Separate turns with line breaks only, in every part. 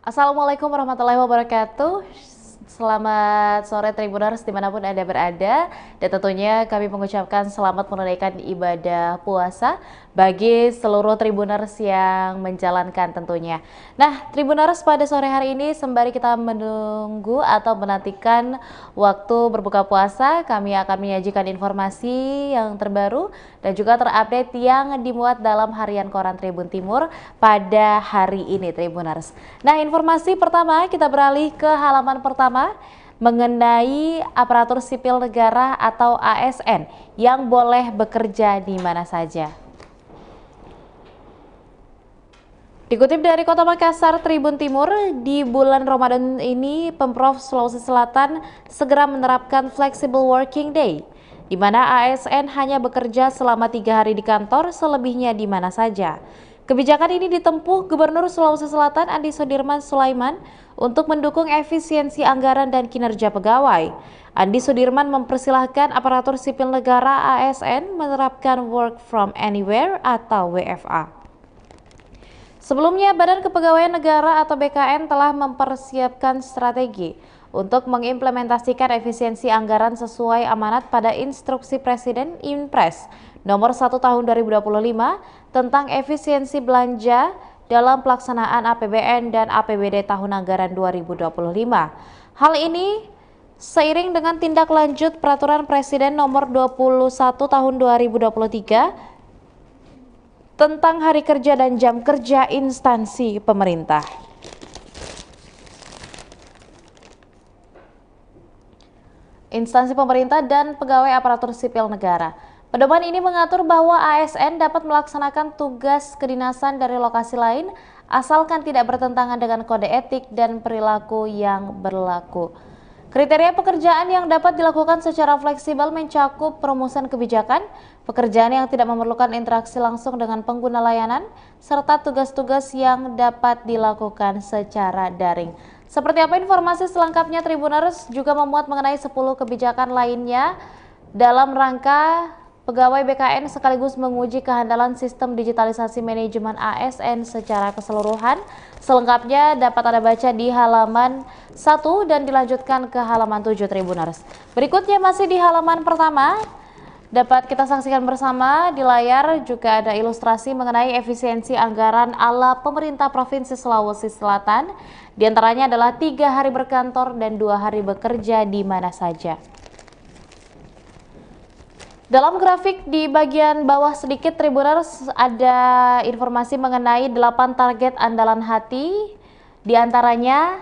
Assalamualaikum warahmatullahi wabarakatuh. Selamat sore Tribuners dimanapun Anda berada. Dan tentunya kami mengucapkan selamat menunaikan ibadah puasa bagi seluruh Tribuners yang menjalankan tentunya. Nah, Tribuners, pada sore hari ini sembari kita menunggu atau menantikan waktu berbuka puasa, kami akan menyajikan informasi yang terbaru dan juga terupdate yang dimuat dalam harian Koran Tribun Timur pada hari ini, Tribuners. Nah, informasi pertama kita beralih ke halaman pertama mengenai aparatur sipil negara atau ASN yang boleh bekerja di mana saja. Dikutip dari Kota Makassar, Tribun Timur, di bulan Ramadan ini Pemprov Sulawesi Selatan segera menerapkan flexible working day, di mana ASN hanya bekerja selama 3 hari di kantor, selebihnya di mana saja. Kebijakan ini ditempuh Gubernur Sulawesi Selatan Andi Sudirman Sulaiman untuk mendukung efisiensi anggaran dan kinerja pegawai. Andi Sudirman mempersilahkan aparatur sipil negara ASN menerapkan work from anywhere atau WFA. Sebelumnya, Badan Kepegawaian Negara atau BKN telah mempersiapkan strategi untuk mengimplementasikan efisiensi anggaran sesuai amanat pada Instruksi Presiden Inpres Nomor 1 Tahun 2025 tentang efisiensi belanja dalam pelaksanaan APBN dan APBD tahun anggaran 2025. Hal ini seiring dengan tindak lanjut Peraturan Presiden Nomor 21 Tahun 2023 tentang hari kerja dan jam kerja instansi pemerintah. Instansi pemerintah dan pegawai aparatur sipil negara. Pedoman ini mengatur bahwa ASN dapat melaksanakan tugas kedinasan dari lokasi lain asalkan tidak bertentangan dengan kode etik dan perilaku yang berlaku. Kriteria pekerjaan yang dapat dilakukan secara fleksibel mencakup perumusan kebijakan, pekerjaan yang tidak memerlukan interaksi langsung dengan pengguna layanan, serta tugas-tugas yang dapat dilakukan secara daring. Seperti apa informasi selengkapnya, Tribuners juga memuat mengenai 10 kebijakan lainnya dalam rangka pegawai BKN sekaligus menguji kehandalan sistem digitalisasi manajemen ASN secara keseluruhan. Selengkapnya dapat Anda baca di halaman 1 dan dilanjutkan ke halaman 7, Tribuners. Berikutnya masih di halaman pertama, dapat kita saksikan bersama di layar juga ada ilustrasi mengenai efisiensi anggaran ala pemerintah Provinsi Sulawesi Selatan. Di antaranya adalah 3 hari berkantor dan 2 hari bekerja di mana saja. Dalam grafik di bagian bawah sedikit, Tribuners, ada informasi mengenai 8 target andalan hati. Di antaranya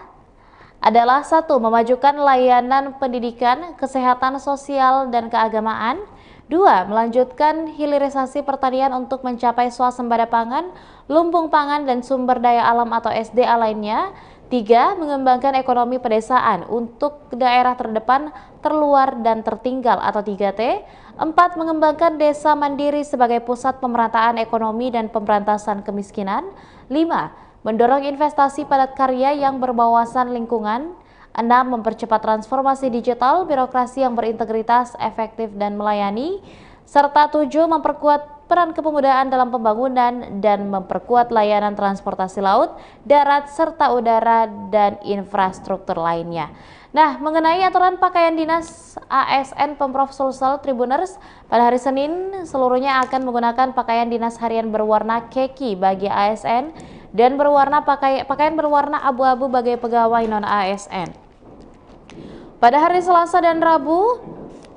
adalah 1. Memajukan layanan pendidikan, kesehatan sosial, dan keagamaan. 2. Melanjutkan hilirisasi pertanian untuk mencapai swasembada pangan, lumbung pangan, dan sumber daya alam atau SDA lainnya. 3. Mengembangkan ekonomi pedesaan untuk daerah terdepan, terluar, dan tertinggal atau 3T. 4. Mengembangkan desa mandiri sebagai pusat pemerataan ekonomi dan pemberantasan kemiskinan. 5. Mendorong investasi padat karya yang berwawasan lingkungan. 6. Mempercepat transformasi digital, birokrasi yang berintegritas, efektif, dan melayani. Serta 7. Memperkuat peran kepemudaan dalam pembangunan dan memperkuat layanan transportasi laut, darat, serta udara, dan infrastruktur lainnya. Nah, mengenai aturan pakaian dinas ASN Pemprov Sulsel, Tribuners, pada hari Senin seluruhnya akan menggunakan pakaian dinas harian berwarna khaki bagi ASN dan pakaian berwarna abu-abu bagi pegawai non-ASN. Pada hari Selasa dan Rabu,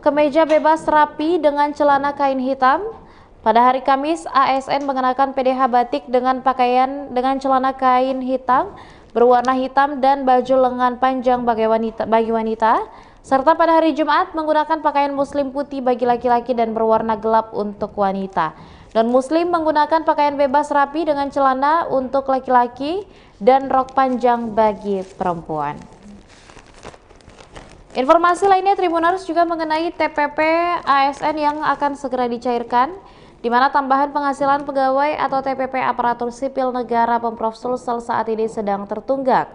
kemeja bebas rapi dengan celana kain hitam. Pada hari Kamis, ASN mengenakan PDH batik dengan pakaian dengan celana kain hitam berwarna hitam dan baju lengan panjang bagi wanita, serta pada hari Jumat menggunakan pakaian muslim putih bagi laki-laki dan berwarna gelap untuk wanita. Non-muslim menggunakan pakaian bebas rapi dengan celana untuk laki-laki dan rok panjang bagi perempuan. Informasi lainnya, Tribuners, juga mengenai TPP ASN yang akan segera dicairkan, di mana tambahan penghasilan pegawai atau TPP aparatur sipil negara Pemprov Sulsel saat ini sedang tertunggak.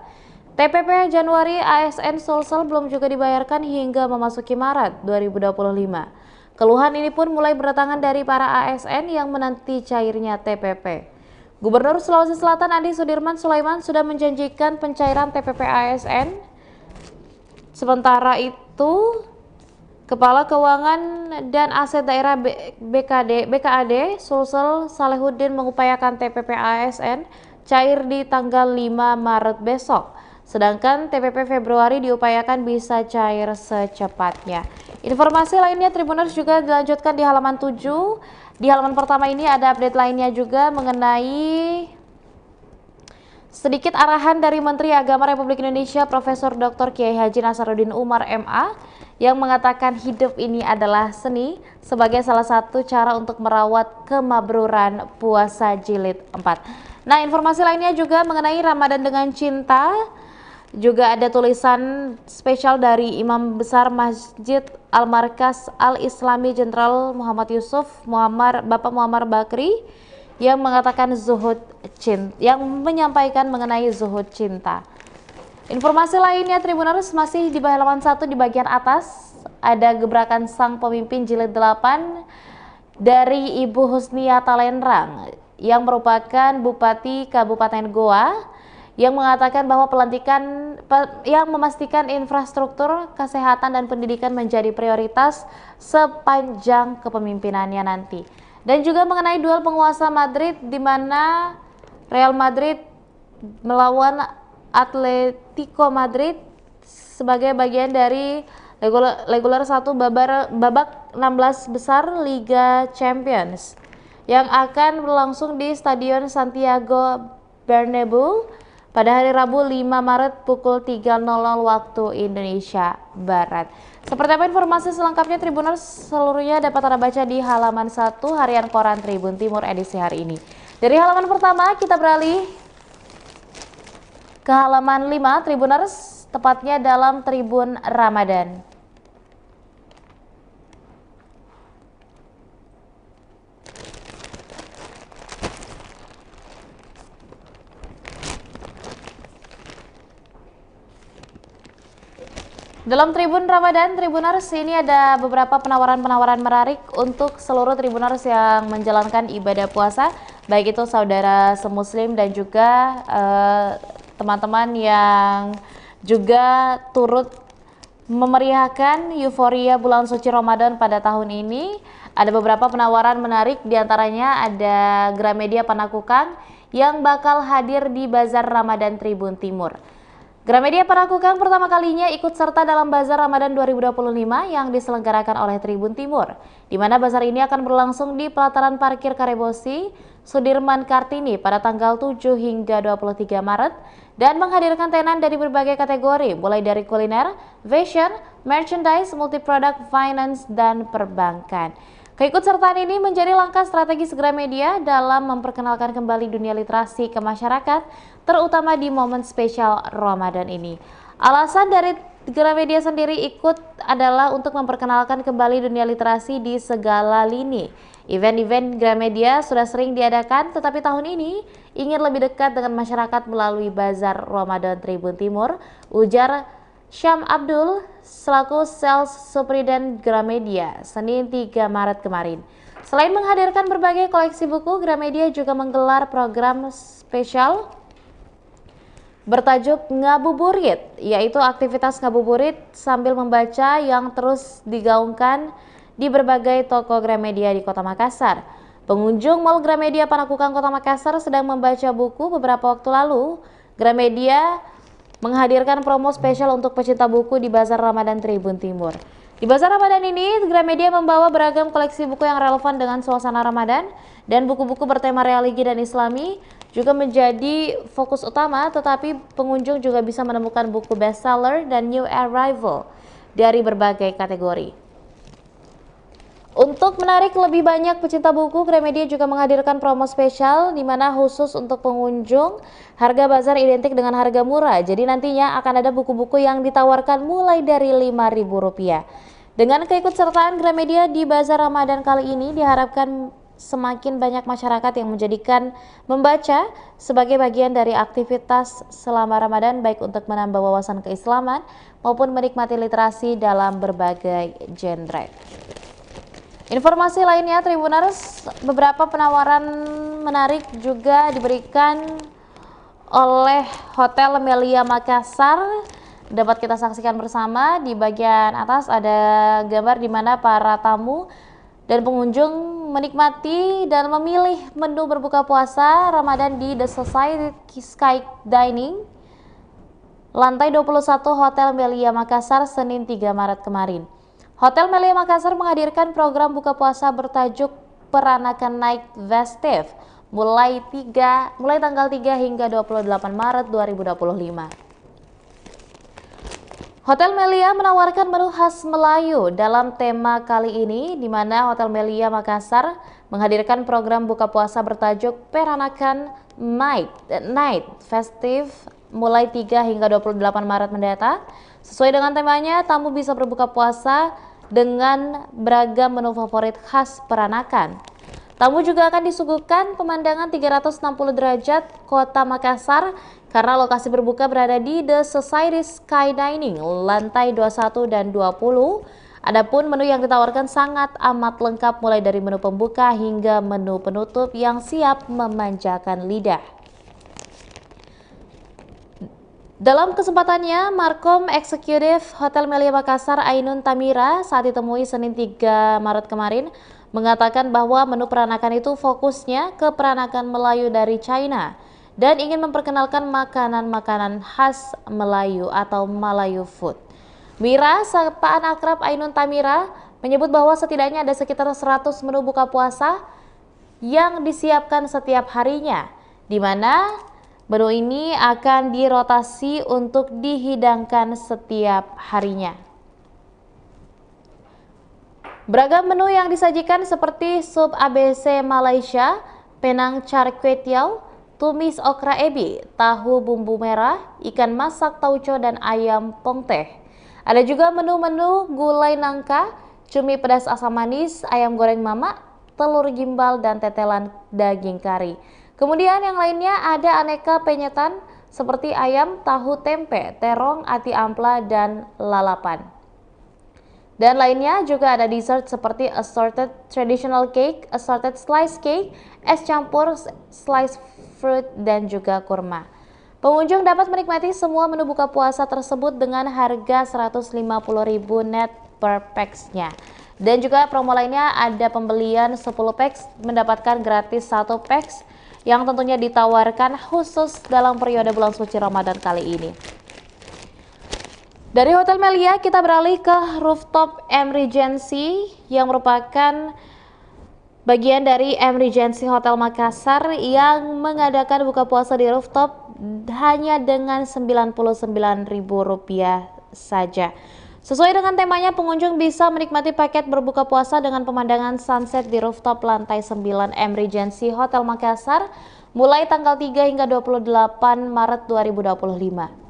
TPP Januari ASN Sulsel belum juga dibayarkan hingga memasuki Maret 2025. Keluhan ini pun mulai berdatangan dari para ASN yang menanti cairnya TPP. Gubernur Sulawesi Selatan Andi Sudirman Sulaiman sudah menjanjikan pencairan TPP ASN. Sementara itu, Kepala Keuangan dan Aset Daerah BKAD Sulsel Salehuddin mengupayakan TPP ASN cair di tanggal 5 Maret besok. Sedangkan TPP Februari diupayakan bisa cair secepatnya. Informasi lainnya Tribuners juga dilanjutkan di halaman 7. Di halaman pertama ini ada update lainnya juga mengenai sedikit arahan dari Menteri Agama Republik Indonesia Profesor Dr. Kiai Haji Nasaruddin Umar MA yang mengatakan hidup ini adalah seni sebagai salah satu cara untuk merawat kemabruran puasa jilid 4. Nah, informasi lainnya juga mengenai Ramadan dengan Cinta. Juga ada tulisan spesial dari Imam Besar Masjid Al-Markas Al-Islami Jenderal Muhammad Yusuf Bapak Muammar Bakri yang mengatakan yang menyampaikan mengenai zuhud cinta. Informasi lainnya Tribuners masih di halaman 1 di bagian atas ada gebrakan sang pemimpin jilid 8 dari Ibu Husnia Talenrang yang merupakan Bupati Kabupaten Goa yang mengatakan bahwa yang memastikan infrastruktur, kesehatan dan pendidikan menjadi prioritas sepanjang kepemimpinannya nanti. Dan juga mengenai duel penguasa Madrid di mana Real Madrid melawan Atletico Madrid sebagai bagian dari regular 1 babak 16 besar Liga Champions yang akan berlangsung di Stadion Santiago Bernabeu pada hari Rabu 5 Maret pukul 3.00 waktu Indonesia Barat. Seperti apa informasi selengkapnya Tribuners seluruhnya dapat Anda baca di halaman 1 harian koran Tribun Timur edisi hari ini. Dari halaman pertama kita beralih ke halaman 5 Tribuners, tepatnya dalam Tribun Ramadan. Dalam Tribun Ramadan, Tribuners ini ada beberapa penawaran-penawaran menarik untuk seluruh Tribuners yang menjalankan ibadah puasa, baik itu saudara semuslim dan juga teman-teman yang juga turut memeriahkan euforia bulan suci Ramadan pada tahun ini. Ada beberapa penawaran menarik, diantaranya ada Gramedia Panakukang yang bakal hadir di Bazar Ramadan Tribun Timur. Gramedia Panakukang pertama kalinya ikut serta dalam Bazar Ramadan 2025 yang diselenggarakan oleh Tribun Timur, di mana bazar ini akan berlangsung di pelataran parkir Karebosi, Sudirman Kartini pada tanggal 7 hingga 23 Maret dan menghadirkan tenan dari berbagai kategori, mulai dari kuliner, fashion, merchandise, multi-product, finance, dan perbankan. Keikutsertaan ini menjadi langkah strategis Gramedia dalam memperkenalkan kembali dunia literasi ke masyarakat, terutama di momen spesial Ramadan ini. Alasan dari Gramedia sendiri ikut adalah untuk memperkenalkan kembali dunia literasi di segala lini. Event-event Gramedia sudah sering diadakan, tetapi tahun ini ingin lebih dekat dengan masyarakat melalui Bazar Ramadan Tribun Timur, ujar Syam Abdul selaku Sales Superintendent Gramedia Senin 3 Maret kemarin. Selain menghadirkan berbagai koleksi buku, Gramedia juga menggelar program spesial bertajuk Ngabuburit, yaitu aktivitas ngabuburit sambil membaca yang terus digaungkan di berbagai toko Gramedia di Kota Makassar. Pengunjung Mall Gramedia Panakukang Kota Makassar sedang membaca buku beberapa waktu lalu. Gramedia menghadirkan promo spesial untuk pecinta buku di Bazar Ramadan Tribun Timur. Di Bazar Ramadan ini, Gramedia membawa beragam koleksi buku yang relevan dengan suasana Ramadan dan buku-buku bertema religi dan Islami juga menjadi fokus utama, tetapi pengunjung juga bisa menemukan buku bestseller dan new arrival dari berbagai kategori. Untuk menarik lebih banyak pecinta buku, Gramedia juga menghadirkan promo spesial di mana khusus untuk pengunjung harga bazar identik dengan harga murah. Jadi nantinya akan ada buku-buku yang ditawarkan mulai dari Rp5.000. Dengan keikutsertaan Gramedia di Bazar Ramadan kali ini diharapkan semakin banyak masyarakat yang menjadikan membaca sebagai bagian dari aktivitas selama Ramadan, baik untuk menambah wawasan keislaman maupun menikmati literasi dalam berbagai genre. Informasi lainnya, Tribuners, beberapa penawaran menarik juga diberikan oleh Hotel Melia Makassar. Dapat kita saksikan bersama. Di bagian atas ada gambar di mana para tamu dan pengunjung menikmati dan memilih menu berbuka puasa Ramadan di The Society Sky Dining, lantai 21 Hotel Melia Makassar, Senin 3 Maret kemarin. Hotel Melia Makassar menghadirkan program buka puasa bertajuk Peranakan Night Festive mulai tanggal 3 hingga 28 Maret 2025. Hotel Melia menawarkan menu khas Melayu dalam tema kali ini, di mana Hotel Melia Makassar menghadirkan program buka puasa bertajuk Peranakan Night Festive mulai 3 hingga 28 Maret mendatang. Sesuai dengan temanya, tamu bisa berbuka puasa dengan beragam menu favorit khas peranakan. Tamu juga akan disuguhkan pemandangan 360 derajat kota Makassar karena lokasi berbuka berada di The Society Sky Dining, lantai 21 dan 20. Adapun menu yang ditawarkan sangat amat lengkap, mulai dari menu pembuka hingga menu penutup yang siap memanjakan lidah. Dalam kesempatannya, Markom Eksekutif Hotel Melia Makassar Ainun Tamira saat ditemui Senin 3 Maret kemarin mengatakan bahwa menu peranakan itu fokusnya ke peranakan Melayu dari China dan ingin memperkenalkan makanan-makanan khas Melayu atau Malayu food. Mira, sapaan akrab Ainun Tamira, menyebut bahwa setidaknya ada sekitar 100 menu buka puasa yang disiapkan setiap harinya, di mana menu ini akan dirotasi untuk dihidangkan setiap harinya. Beragam menu yang disajikan seperti sup ABC Malaysia, penang char kway teow, tumis okra ebi, tahu bumbu merah, ikan masak tauco, dan ayam pongteh. Ada juga menu-menu gulai nangka, cumi pedas asam manis, ayam goreng mama, telur gimbal, dan tetelan daging kari. Kemudian yang lainnya ada aneka penyetan seperti ayam, tahu, tempe, terong, ati ampla, dan lalapan. Dan lainnya juga ada dessert seperti assorted traditional cake, assorted slice cake, es campur, slice fruit, dan juga kurma. Pengunjung dapat menikmati semua menu buka puasa tersebut dengan harga 150.000 net per pax-nya. Dan juga promo lainnya ada pembelian 10 pax mendapatkan gratis 1 pax yang tentunya ditawarkan khusus dalam periode bulan suci Ramadan kali ini. Dari Hotel Melia kita beralih ke Rooftop M Regency yang merupakan bagian dari M Regency Hotel Makassar yang mengadakan buka puasa di rooftop hanya dengan Rp99.000 saja. Sesuai dengan temanya, pengunjung bisa menikmati paket berbuka puasa dengan pemandangan sunset di rooftop lantai 9 M Regency Hotel Makassar mulai tanggal 3 hingga 28 Maret 2025.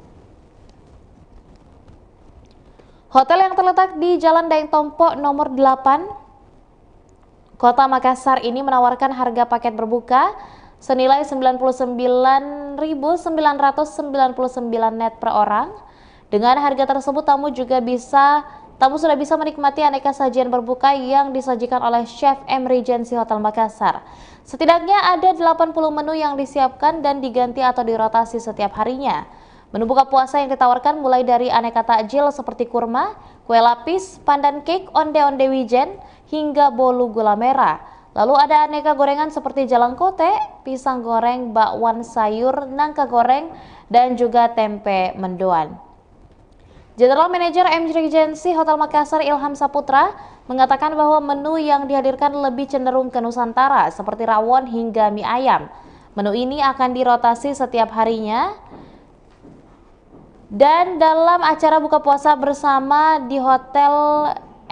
Hotel yang terletak di Jalan Daeng Tompo nomor 8, Kota Makassar ini menawarkan harga paket berbuka senilai Rp99.999 net per orang. Dengan harga tersebut tamu sudah bisa menikmati aneka sajian berbuka yang disajikan oleh Chef M Regency Hotel Makassar. Setidaknya ada 80 menu yang disiapkan dan diganti atau dirotasi setiap harinya. Menu buka puasa yang ditawarkan mulai dari aneka takjil seperti kurma, kue lapis, pandan cake, onde-onde wijen, hingga bolu gula merah. Lalu ada aneka gorengan seperti jalang kote, pisang goreng, bakwan sayur, nangka goreng, dan juga tempe mendoan. General Manager M Regency Hotel Makassar Ilham Saputra mengatakan bahwa menu yang dihadirkan lebih cenderung ke Nusantara seperti rawon hingga mie ayam. Menu ini akan dirotasi setiap harinya. Dan dalam acara buka puasa bersama di Hotel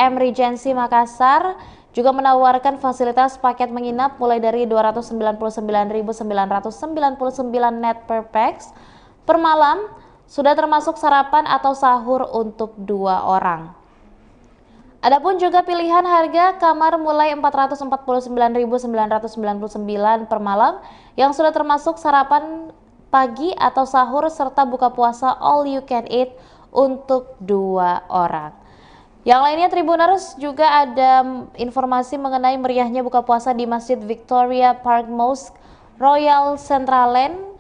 M Regency Makassar juga menawarkan fasilitas paket menginap mulai dari Rp299.999 net per pax per malam, sudah termasuk sarapan atau sahur untuk 2 orang. Adapun juga pilihan harga kamar mulai Rp449.999 per malam yang sudah termasuk sarapan pagi atau sahur serta buka puasa all you can eat untuk 2 orang. Yang lainnya Tribuners juga ada informasi mengenai meriahnya buka puasa di Masjid Victoria Park Mosque Royal Centraland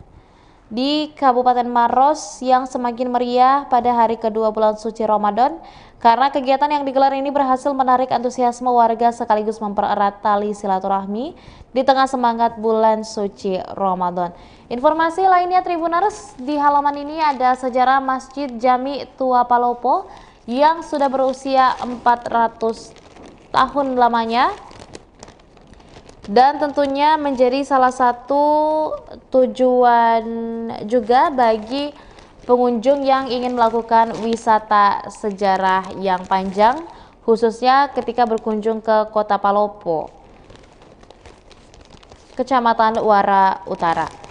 di Kabupaten Maros yang semakin meriah pada hari kedua bulan suci Ramadan karena kegiatan yang digelar ini berhasil menarik antusiasme warga sekaligus mempererat tali silaturahmi di tengah semangat bulan suci Ramadan. Informasi lainnya Tribuners, di halaman ini ada sejarah Masjid Jami Tua Palopo yang sudah berusia 400 tahun lamanya dan tentunya menjadi salah satu tujuan juga bagi pengunjung yang ingin melakukan wisata sejarah yang panjang, khususnya ketika berkunjung ke Kota Palopo, Kecamatan Wara Utara.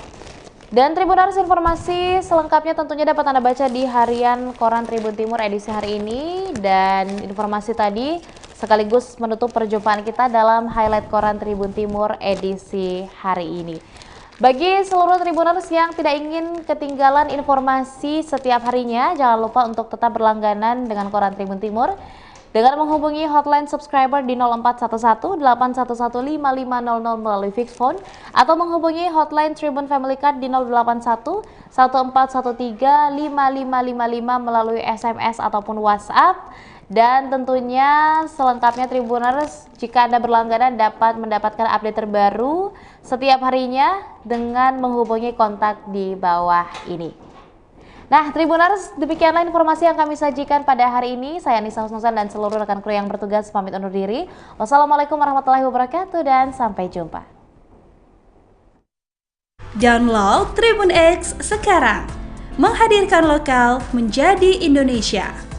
Dan Tribuners, informasi selengkapnya tentunya dapat Anda baca di harian Koran Tribun Timur edisi hari ini. Dan informasi tadi sekaligus menutup perjumpaan kita dalam highlight Koran Tribun Timur edisi hari ini. Bagi seluruh Tribuners yang tidak ingin ketinggalan informasi setiap harinya, jangan lupa untuk tetap berlangganan dengan Koran Tribun Timur dengan menghubungi hotline subscriber di 0411 811 5500 melalui fixed phone atau menghubungi hotline Tribun Family Card di 081 1413 5555 melalui SMS ataupun WhatsApp. Dan tentunya selengkapnya Tribuners, jika Anda berlangganan dapat mendapatkan update terbaru setiap harinya dengan menghubungi kontak di bawah ini. Nah, Tribuners, demikianlah informasi yang kami sajikan pada hari ini. Saya Nisa Husnusan dan seluruh rekan kru yang bertugas pamit undur diri. Wassalamualaikum warahmatullahi wabarakatuh dan sampai jumpa.
Download Tribun X sekarang, menghadirkan lokal menjadi Indonesia.